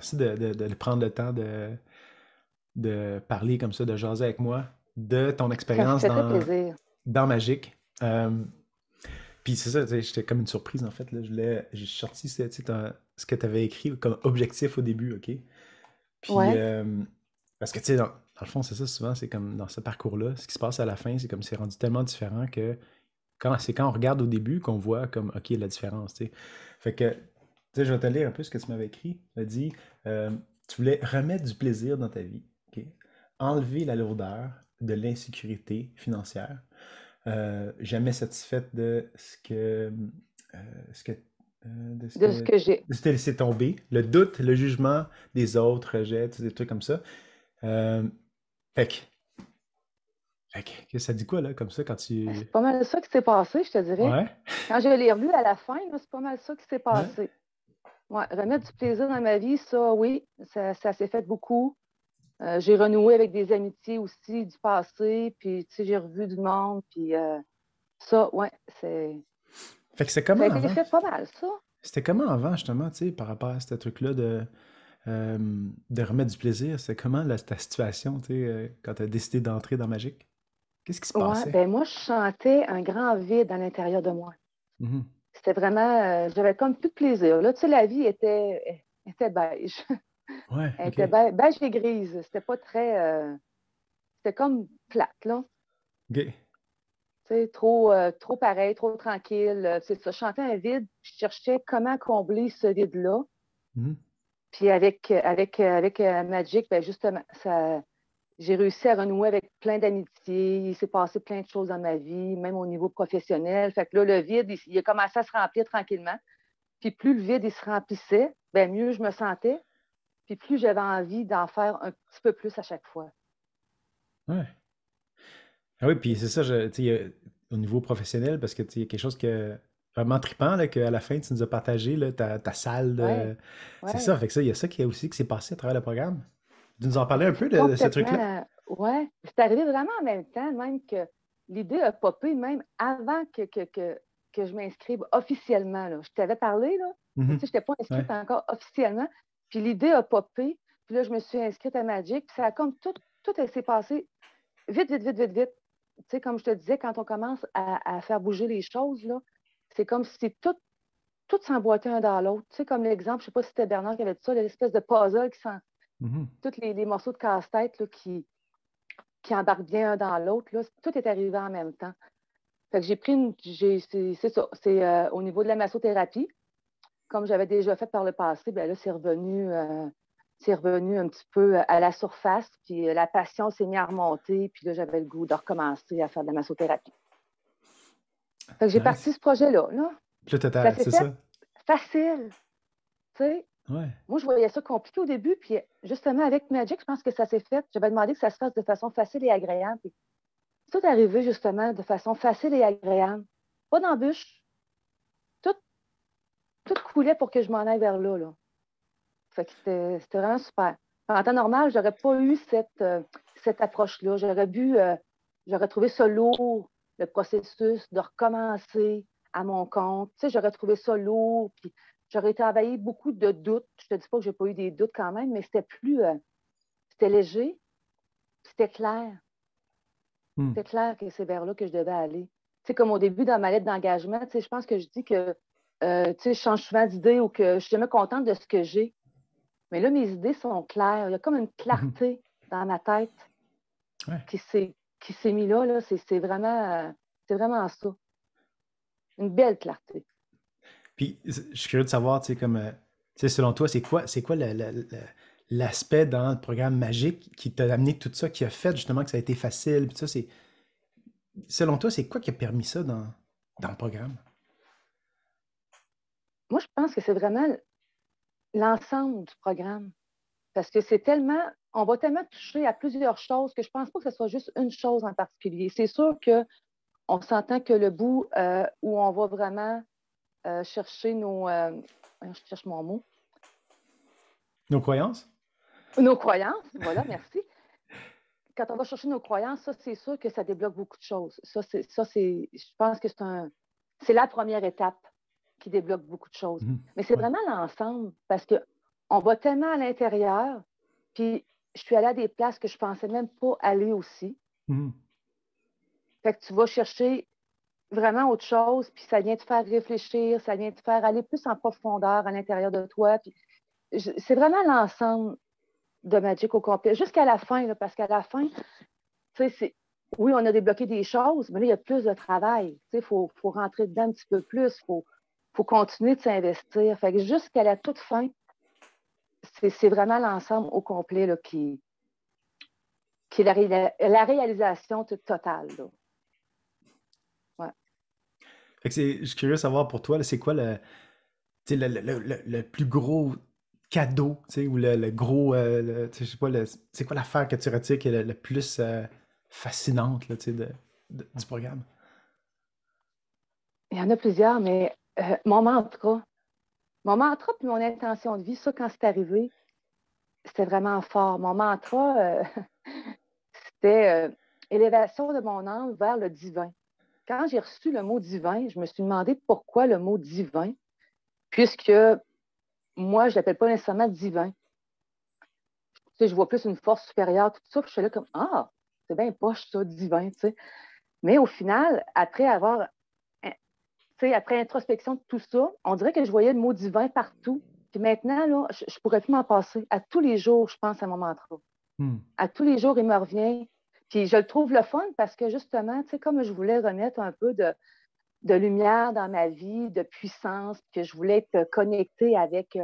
Merci de prendre le temps de parler comme ça, de jaser avec moi de ton Ça me expérience fait très plaisir. dans Magic. Puis c'est ça, tu sais, j'étais comme une surprise en fait. Là. J'ai sorti tu sais, ce que tu avais écrit comme objectif au début, OK? Puis, Ouais, parce que tu sais, dans le fond, c'est ça souvent, c'est comme dans ce parcours-là, ce qui se passe à la fin, c'est comme c'est rendu tellement différent que c'est quand on regarde au début qu'on voit comme, OK, la différence, tu sais. Fait que, tu sais, je vais te lire un peu ce que tu m'avais écrit. Tu as dit, euh, tu voulais remettre du plaisir dans ta vie, OK? Enlever la lourdeur de l'insécurité financière, jamais satisfaite ce que, de ce que j'ai. de ce que t'as laissé tomber, le doute, le jugement des autres, rejet, tu sais, des trucs comme ça. Euh, fait que, que ça dit quoi, là, comme ça, quand tu... C'est pas mal ça qui s'est passé, je te dirais. Ouais, Quand je l'ai relu à la fin, là, c'est pas mal ça qui s'est ouais, passé. Ouais, remettre du plaisir dans ma vie, ça, oui, ça s'est fait beaucoup. J'ai renoué avec des amitiés aussi du passé, puis tu sais, j'ai revu du monde, puis ça, ouais, fait que c'est ça comment a été avant? fait pas mal, ça. C'était comment avant, justement, tu sais, par rapport à ce truc-là euh, de remettre du plaisir? C'est comment ta situation, tu sais, quand tu as décidé d'entrer dans Magic? Qu'est-ce qui se Ouais, passait? ben moi, je sentais un grand vide à l'intérieur de moi. Mhm. C'était vraiment, j'avais comme plus de plaisir. Là, tu sais, la vie était beige. Ouais, Elle ok. était beige et grise. C'était pas très, c'était comme plate, là. Ok. Tu sais, trop pareil, trop tranquille. C'est ça, je sentais un vide. Je cherchais comment combler ce vide-là. Mhm. Puis avec Magic, ben justement, j'ai réussi à renouer avec plein d'amitiés. Il s'est passé plein de choses dans ma vie, même au niveau professionnel. Fait que là, le vide, il a commencé à se remplir tranquillement. Puis plus le vide il se remplissait, ben mieux je me sentais. Puis plus j'avais envie d'en faire un petit peu plus à chaque fois. Ouais. Ah oui, puis c'est ça, tu sais, au niveau professionnel, parce que tu sais, il y a quelque chose que vraiment trippant, là, qu'à la fin, tu nous as partagé, là, ta salle Ouais, de... C'est ouais. ça, fait que ça, il y a ça qui a aussi qui s'est passé à travers le programme. Tu nous en parlais un peu de ce truc-là? Complètement. Ouais. C'est arrivé vraiment en même temps, même que l'idée a popé même avant que je m'inscrive officiellement. Là. Je t'avais parlé, là, mais tu Mhm. sais, je n'étais pas Ouais. inscrite encore officiellement. Puis l'idée a popé. Puis là, je me suis inscrite à Magic. Puis ça a comme tout s'est passé vite, vite, vite, vite, vite. Tu sais, comme je te disais, quand on commence à faire bouger les choses, là, c'est comme si tout s'emboîtait un dans l'autre. Tu sais, comme l'exemple, je ne sais pas si c'était Bernard qui avait dit ça, l'espèce de puzzle Mhm. tous les morceaux de casse-tête là, qui embarquent bien un dans l'autre, là, tout est arrivé en même temps. Fait que j'ai pris c'est ça, c'est au niveau de la massothérapie, comme j'avais déjà fait par le passé, ben là, c'est revenu un petit peu à la surface, puis la passion s'est mise à remonter, puis là, j'avais le goût de recommencer à faire de la massothérapie. Fait que j'ai Nice. parti ce projet-là, là. Puis là, Ça s'est c'est fait ça. facile, tu sais. Ouais. Moi, je voyais ça compliqué au début, puis justement, avec Magic, je pense que ça s'est fait. J'avais demandé que ça se fasse de façon facile et agréable. Puis tout est arrivé justement de façon facile et agréable. Pas d'embûche. Tout, tout coulait pour que je m'en aille vers là, là. Fait que c'était vraiment super. En temps normal, j'aurais pas eu cette approche-là. J'aurais trouvé ça lourd, le processus de recommencer à mon compte. Tu sais, j'aurais trouvé ça lourd, puis j'aurais été envahie beaucoup de doutes. Je te dis pas que j'ai pas eu des doutes quand même, mais c'était léger, c'était clair. Hmm. C'était clair que c'est vers là que je devais aller. Tu sais, comme au début dans ma lettre d'engagement, tu sais, je pense que je dis que tu sais, je change souvent d'idée ou que je suis jamais contente de ce que j'ai. Mais là, mes idées sont claires. Il y a comme une Mhm. clarté dans ma tête Ouais. qui s'est mis là. C'est vraiment ça. Une belle clarté. Puis, je suis curieux de savoir, tu sais, comme, tu sais, selon toi, c'est quoi l'aspect dans le programme magique qui t'a amené tout ça, qui a fait justement que ça a été facile, puis ça, selon toi, c'est quoi qui a permis ça dans le programme? Moi, je pense que c'est vraiment l'ensemble du programme. Parce que on va tellement toucher à plusieurs choses que je pense pas que ce soit juste une chose en particulier. C'est sûr qu'on s'entend que le bout où on va vraiment chercher je cherche mon mot, Nos croyances? nos croyances, voilà, merci. Quand on va chercher nos croyances, ça, c'est sûr que ça débloque beaucoup de choses. Je pense que c'est la première étape qui débloque beaucoup de choses. Mhm. Mais c'est Ouais. vraiment l'ensemble parce que on va tellement à l'intérieur, puis je suis allée à des places que je pensais même pas aller aussi. Mhm. Fait que tu vas chercher vraiment autre chose, puis ça vient te faire réfléchir, ça vient te faire aller plus en profondeur à l'intérieur de toi. Puis c'est vraiment l'ensemble de Magic au complet, jusqu'à la fin, là, parce qu'à la fin, tu sais, oui, on a débloqué des choses, mais là, il y a plus de travail. Il faut rentrer dedans un petit peu plus, faut continuer de s'investir. Fait que jusqu'à la toute fin, c'est vraiment l'ensemble au complet là, qui est la réalisation totale. Là. Ouais. Fait que je suis curieux de savoir pour toi, là, c'est quoi tu sais, le plus gros cadeau, tu sais, ou le gros, tu sais, je sais pas, c'est quoi l'affaire que tu retires qui est le plus fascinante, là, tu sais, du programme? Il y en a plusieurs, mais mon mantra puis mon intention de vie, ça, quand c'est arrivé, c'était vraiment fort. Mon mantra, c'était élévation de mon âme vers le divin. Quand j'ai reçu le mot divin, je me suis demandé pourquoi le mot divin, puisque moi, je ne l'appelle pas nécessairement divin. Tu sais, je vois plus une force supérieure, tout ça. Puis je suis là comme, ah, c'est bien poche, ça, divin, tu sais. Mais au final, après introspection de tout ça, on dirait que je voyais le mot divin partout. Puis maintenant, là, je ne pourrais plus m'en passer. À tous les jours, je pense à mon mantra. Hmm. À tous les jours, il me revient. Puis je le trouve le fun parce que justement, tu sais, comme je voulais remettre un peu de lumière dans ma vie, de puissance, que je voulais être connectée avec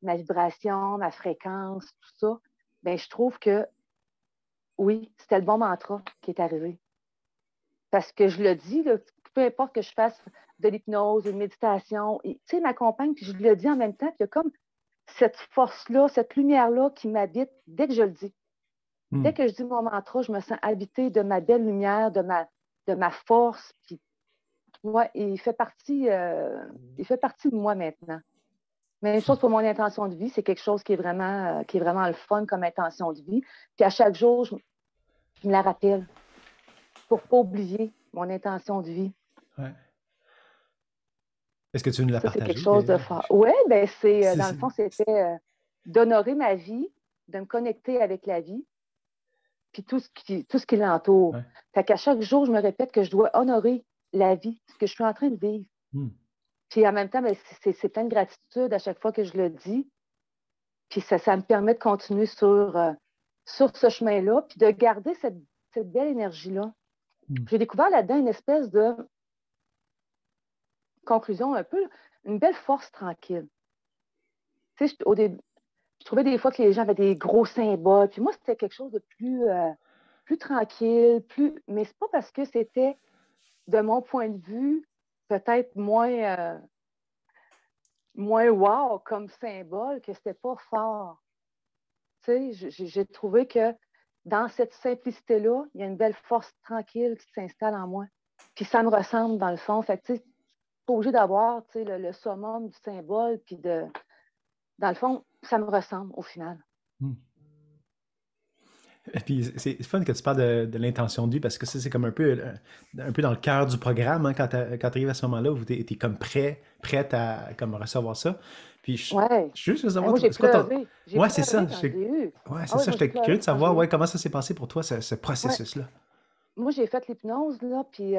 ma vibration, ma fréquence, tout ça, bien, je trouve que oui, c'était le bon mantra qui est arrivé. Parce que je le dis, là, peu importe que je fasse de l'hypnose, une méditation, tu sais, m'accompagne, puis je le dis en même temps, puis il y a comme cette force-là, cette lumière-là qui m'habite dès que je le dis. Hmm. Dès que je dis mon mantra, je me sens habitée de ma belle lumière, de ma force, puis moi, il fait partie de moi maintenant. Même chose pour mon intention de vie, c'est quelque chose qui est vraiment le fun comme intention de vie. Puis à chaque jour, je me la rappelle pour ne pas oublier mon intention de vie. Ouais. Est-ce que tu veux nous la Ça, c'est quelque partager? chose de fort. Oui, ben C'est- dans le c'est- fond, c'était d'honorer ma vie, de me connecter avec la vie, puis tout ce qui l'entoure. ouais. Fait qu'à chaque jour, je me répète que je dois honorer la vie, ce que je suis en train de vivre. Hmm. Puis en même temps, ben, c'est plein de gratitude à chaque fois que je le dis. Puis ça me permet de continuer sur ce chemin-là, puis de garder cette belle énergie-là. Hmm. J'ai découvert là-dedans une espèce de conclusion un peu, une belle force tranquille. Tu sais, au début, je trouvais des fois que les gens avaient des gros symboles, puis moi, c'était quelque chose de plus tranquille, mais c'est pas parce que c'était, de mon point de vue, peut-être moins wow comme symbole, que c'était pas fort. Tu sais, j'ai trouvé que dans cette simplicité-là, il y a une belle force tranquille qui s'installe en moi. Puis ça me ressemble dans le fond. Fait que, tu sais, pas obligé d'avoir, tu sais, le summum du symbole, puis dans le fond, ça me ressemble au final. Hmm. Et puis c'est fun que tu parles de l'intention de vie parce que ça, c'est comme un peu dans le cœur du programme, hein, quand tu arrives à ce moment-là où tu es, comme prête à comme recevoir ça. Puis Ouais. je suis juste veux Ben, savoir, moi, j'ai c'est quoi ton. pleuré. J'ai Ouais, c'est ça. pleuré quand je l'ai eu. Ouais, Ah c'est oui, ça. moi, j'ai J'étais curieux pleuré de quand je l'ai savoir, eu. ouais, comment ça s'est passé pour toi, ce Ouais. processus-là. Moi, j'ai fait l'hypnose, là, puis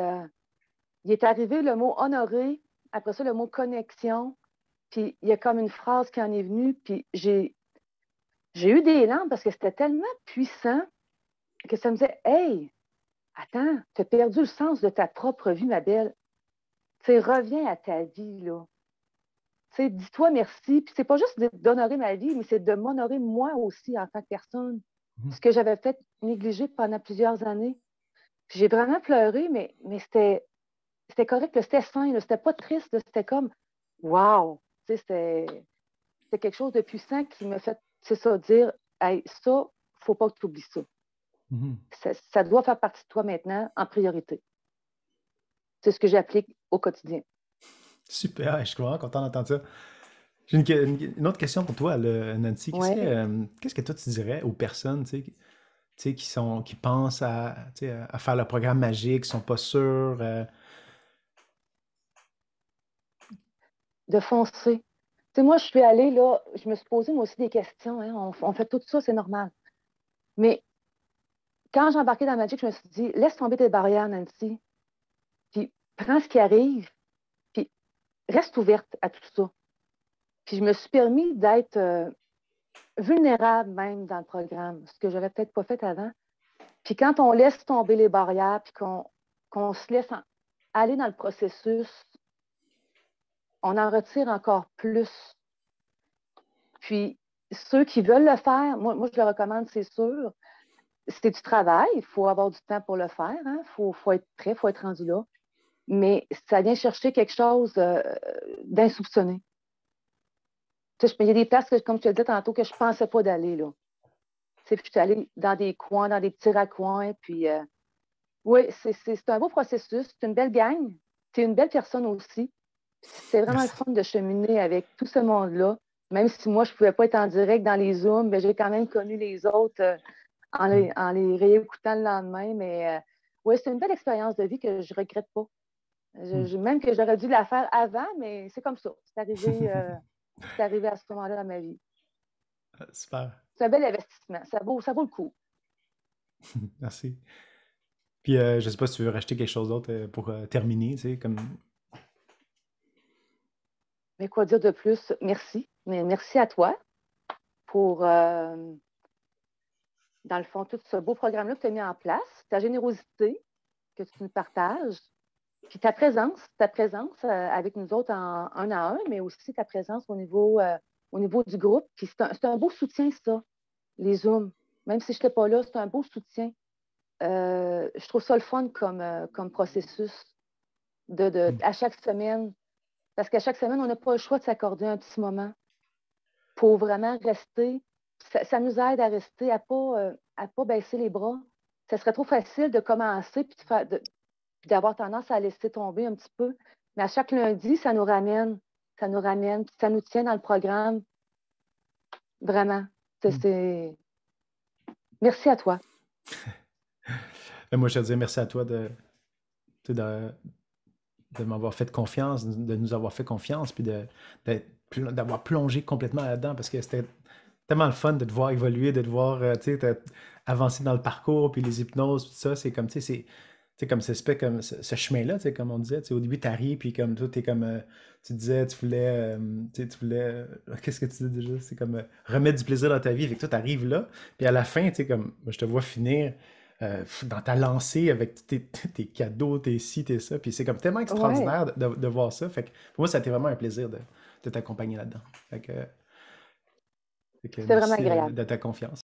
il est arrivé le mot honoré, après ça, le mot connexion, puis il y a comme une phrase qui en est venue, puis j'ai eu des larmes parce que c'était tellement puissant que ça me disait, hey, attends, tu as perdu le sens de ta propre vie, ma belle. Tu sais, reviens à ta vie, là. Tu sais, dis-toi merci. Puis c'est pas juste d'honorer ma vie, mais c'est de m'honorer moi aussi en tant que personne. Mhm. Ce que j'avais fait négliger pendant plusieurs années. Puis j'ai vraiment pleuré, mais c'était correct, là, c'était sain, là, c'était pas triste, là, c'était comme wow! Tu sais, c'était quelque chose de puissant qui me fait, c'est ça, dire, hey, ça, faut pas que tu oublies ça. Mhm. Ça doit faire partie de toi maintenant en priorité. C'est ce que j'applique au quotidien. Super, je suis vraiment content d'entendre ça. J'ai une autre question pour toi, là, Nancy. Oui. Qu'est-ce que toi tu dirais aux personnes, tu sais, qui pensent tu sais, à faire le programme magique, qui sont pas sûrs. De foncer. Tu sais, moi, je suis allée là, je me suis posé moi aussi des questions, hein. On fait tout ça, c'est normal. Mais quand j'ai embarqué dans Magic, je me suis dit, laisse tomber tes barrières, Nancy, puis prends ce qui arrive, puis reste ouverte à tout ça. Puis je me suis permis d'être vulnérable même dans le programme, ce que j'aurais peut-être pas fait avant. Puis quand on laisse tomber les barrières, puis qu'on se laisse aller dans le processus, on en retire encore plus. Puis ceux qui veulent le faire, moi je le recommande, c'est sûr. C'est du travail, il faut avoir du temps pour le faire, hein? Faut être prêt, il faut être rendu là. Mais ça vient chercher quelque chose d'insoupçonné. Tu sais, il y a des places, comme tu as dit tantôt, que je ne pensais pas d'aller, là. Tu sais, puis je suis allée dans des coins, dans des petits raccoins, puis oui, c'est un beau processus, c'est une belle gang, tu es une belle personne aussi. C'est vraiment le Merci. fun de cheminer avec tout ce monde-là. Même si moi, je ne pouvais pas être en direct dans les Zooms, mais j'ai quand même connu les autres Mm. en les réécoutant le lendemain. Mais oui, c'est une belle expérience de vie que je ne regrette pas. Mm. Même que j'aurais dû la faire avant, mais c'est comme ça. C'est arrivé à ce moment-là dans ma vie. Super. C'est un bel investissement. Ça vaut le coup. Merci. Puis, je sais pas si tu veux rajouter quelque chose d'autre pour terminer, tu sais, comme... Mais quoi dire de plus? Merci. Mais merci à toi pour, dans le fond, tout ce beau programme-là que tu as mis en place, ta générosité que tu nous partages, puis ta présence avec nous autres en un à un, mais aussi ta présence au niveau du groupe. Puis c'est un beau soutien, ça, les Zooms. Même si je n'étais pas là, c'est un beau soutien. Je trouve ça le fun comme processus Mm. à chaque semaine. Parce qu'à chaque semaine, on n'a pas le choix de s'accorder un petit moment pour vraiment rester. Ça nous aide à rester, à pas baisser les bras. Ça serait trop facile de commencer puis puis d'avoir tendance à laisser tomber un petit peu. Mais à chaque lundi, ça nous ramène, puis ça nous tient dans le programme. Vraiment. Mm. Merci à toi. Moi, je te dis merci à toi tu sais, de m'avoir fait confiance, de nous avoir fait confiance, puis d'avoir plongé complètement là-dedans, parce que c'était tellement le fun de te voir évoluer, de te voir tu sais, avancer dans le parcours, puis les hypnoses, tout ça, c'est comme, tu sais, c'est comme comme ce chemin-là, tu sais, comme on disait, tu sais, au début, tu arrives, puis comme toi, t'es comme, tu disais, tu voulais, tu sais, tu voulais, qu'est-ce que tu dis déjà? C'est comme remettre du plaisir dans ta vie, fait que toi, t'arrives là, puis à la fin, tu sais, comme, moi, je te vois finir dans ta lancée avec tes cadeaux, tes ci, tes ça. Puis c'est comme tellement Ouais, extraordinaire de voir ça. Fait que pour moi, ça a été vraiment un plaisir de t'accompagner là-dedans. Fait que c'était vraiment merci agréable. de ta confiance.